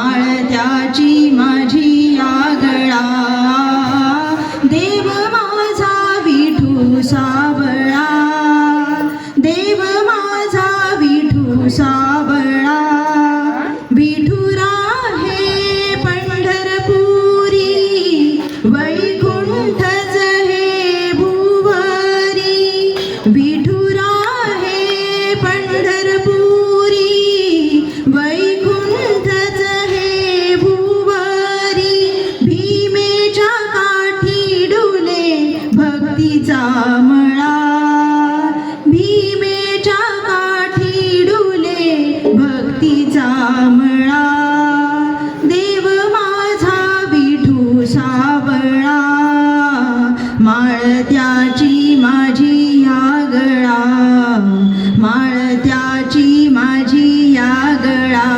माळत्याची माझी आगळा, देव माझा विठू सावळा, देव माझा विठू सावळा. विठुरा हे पंढरपुरी, वैकुंठच हे भुवरी. विठुरा हे पंढरपुरी, वैकुंठच हे भुवरी. भीमेच्या काठी डुले भक्तीचा मळा, भीमेच्या काठी डुले भक्तीचा मळा. देव माझा विठू सावळा, माळत्याची माझी आगळा, माळत्याची माझी आगळा.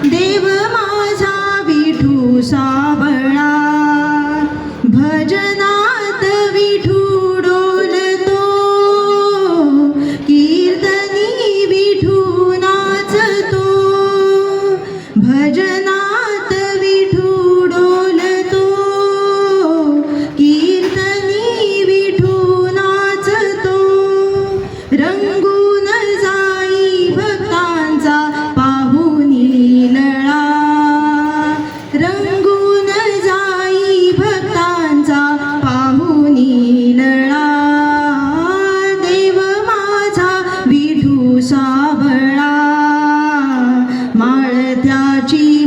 देव माझा विठू सावळा. भजनात विठू डोलतो, कीर्तनी विठू नाचतो. भजनात विठू डोलतो, कीर्तनी विठू नाचतो. रंगून जाई भक्तांचा पाहुनी लळा, रंगून जाई भक्तांचा पाहुनी लळा. देव माझा विठू सावळा, माळत्याची